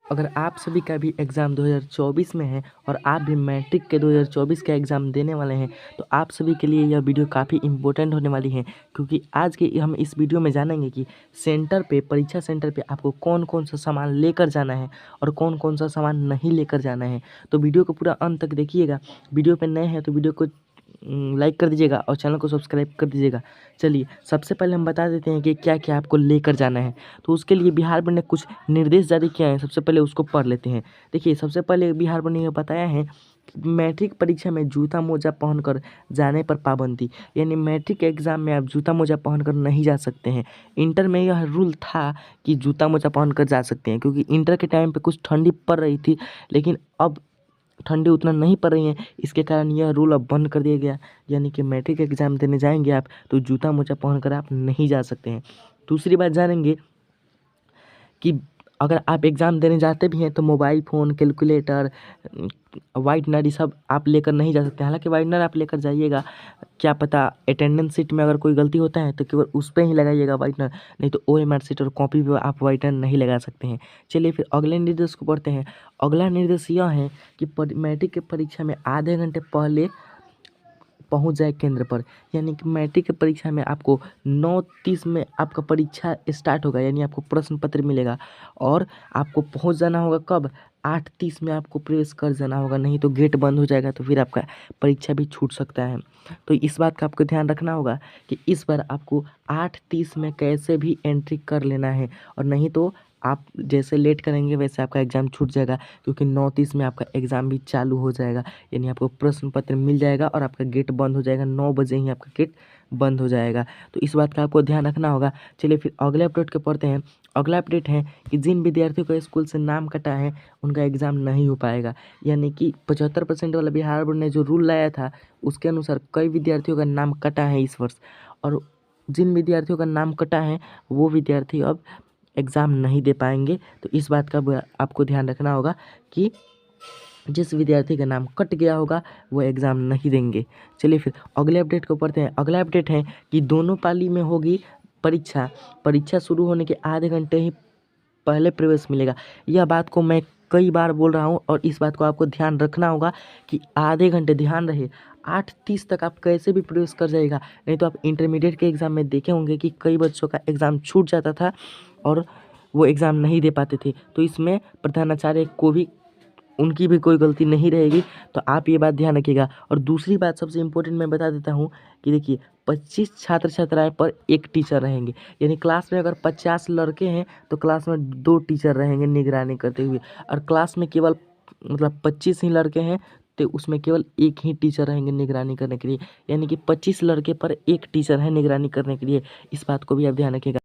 अगर आप सभी का भी एग्ज़ाम 2024 में है और आप भी मैट्रिक के 2024 का एग्ज़ाम देने वाले हैं, तो आप सभी के लिए यह वीडियो काफ़ी इम्पोर्टेंट होने वाली है, क्योंकि आज के हम इस वीडियो में जानेंगे कि परीक्षा सेंटर पे आपको कौन-कौन सा सामान लेकर जाना है और कौन-कौन सा सामान नहीं लेकर जाना है। तो वीडियो को पूरा अंत तक देखिएगा। वीडियो पे नए हैं तो वीडियो को लाइक कर दीजिएगा और चैनल को सब्सक्राइब कर दीजिएगा। चलिए, सबसे पहले हम बता देते हैं कि क्या-क्या आपको लेकर जाना है। तो उसके लिए बिहार बोर्ड ने कुछ निर्देश जारी किया है, सबसे पहले उसको पढ़ लेते हैं। देखिए, सबसे पहले बिहार बोर्ड ने यह बताया है कि मैट्रिक परीक्षा में जूता-मोजा पहनकर जाने पर पाबंदी, यानी मैट्रिक एग्ज़ाम में आप जूता-मोजा पहनकर नहीं जा सकते हैं। इंटर में यह रूल था कि जूता-मोजा पहनकर जा सकते हैं, क्योंकि इंटर के टाइम पे कुछ ठंडी पड़ रही थी, लेकिन अब ठंडी उतना नहीं पड़ रही है, इसके कारण यह रूल अब बंद कर दिया गया। यानी कि मैट्रिक एग्ज़ाम देने जाएँगे आप तो जूता-मोजा पहनकर आप नहीं जा सकते हैं। दूसरी बात जानेंगे कि अगर आप एग्ज़ाम देने जाते भी हैं तो मोबाइल फ़ोन, कैलकुलेटर, व्हाइटनर ये सब आप लेकर नहीं जा सकते। हालाँकि व्हाइटनर आप लेकर जाइएगा, क्या पता अटेंडेंस शीट में अगर कोई गलती होता है तो केवल उस पे ही लगाइएगा व्हाइटनर, नहीं तो ओएमआर शीट और कॉपी पे आप व्हाइटनर नहीं लगा सकते हैं। चलिए फिर अगले निर्देश को पढ़ते हैं। अगला निर्देश यह है कि मैट्रिक की परीक्षा में आधे घंटे पहले पहुंच जाए केंद्र पर। यानी कि मैट्रिक की परीक्षा में आपको 9:30 में आपका परीक्षा स्टार्ट होगा, यानी आपको प्रश्न पत्र मिलेगा और आपको पहुंच जाना होगा कब? 8:30 में आपको प्रवेश कर जाना होगा, नहीं तो गेट बंद हो जाएगा, तो फिर आपका परीक्षा भी छूट सकता है। तो इस बात का आपको ध्यान रखना होगा कि इस बार आपको 8:30 में कैसे भी एंट्री कर लेना है, और नहीं तो आप जैसे लेट करेंगे वैसे आपका एग्ज़ाम छूट जाएगा, क्योंकि 9:30 में आपका एग्ज़ाम भी चालू हो जाएगा। यानी आपको प्रश्न पत्र मिल जाएगा और आपका गेट बंद हो जाएगा, 9 बजे ही आपका गेट बंद हो जाएगा। तो इस बात का आपको ध्यान रखना होगा। चलिए फिर अगले अपडेट को पढ़ते हैं। अगला अपडेट है कि जिन विद्यार्थियों का स्कूल से नाम कटा है, उनका एग्ज़ाम नहीं हो पाएगा। यानी कि 75% वाला बिहार बोर्ड ने जो रूल लाया था, उसके अनुसार कई विद्यार्थियों का नाम कटा है इस वर्ष, और जिन विद्यार्थियों का नाम कटा है वो विद्यार्थी अब एग्ज़ाम नहीं दे पाएंगे। तो इस बात का आपको ध्यान रखना होगा कि जिस विद्यार्थी का नाम कट गया होगा वो एग्ज़ाम नहीं देंगे। चलिए फिर अगले अपडेट को पढ़ते हैं। अगला अपडेट है कि दोनों पाली में होगी परीक्षा। परीक्षा शुरू होने के आधे घंटे ही पहले प्रवेश मिलेगा। यह बात को मैं कई बार बोल रहा हूँ और इस बात को आपको ध्यान रखना होगा कि आधे घंटे, ध्यान रहे, 8:30 तक आप कैसे भी प्रवेश कर जाइएगा। नहीं तो आप इंटरमीडिएट के एग्ज़ाम में देखे होंगे कि कई बच्चों का एग्ज़ाम छूट जाता था और वो एग्ज़ाम नहीं दे पाते थे। तो इसमें प्रधानाचार्य को भी, उनकी भी कोई गलती नहीं रहेगी, तो आप ये बात ध्यान रखिएगा। और दूसरी बात सबसे इम्पोर्टेंट मैं बता देता हूँ कि देखिए, 25 छात्र-छात्राएँ पर 1 टीचर रहेंगे। यानी क्लास में अगर 50 लड़के हैं तो क्लास में 2 टीचर रहेंगे निगरानी करते हुए, और क्लास में केवल 25 ही लड़के हैं तो उसमें केवल 1 ही टीचर रहेंगे निगरानी करने के लिए। यानी कि 25 लड़के पर 1 टीचर है निगरानी करने के लिए। इस बात को भी आप ध्यान रखिएगा।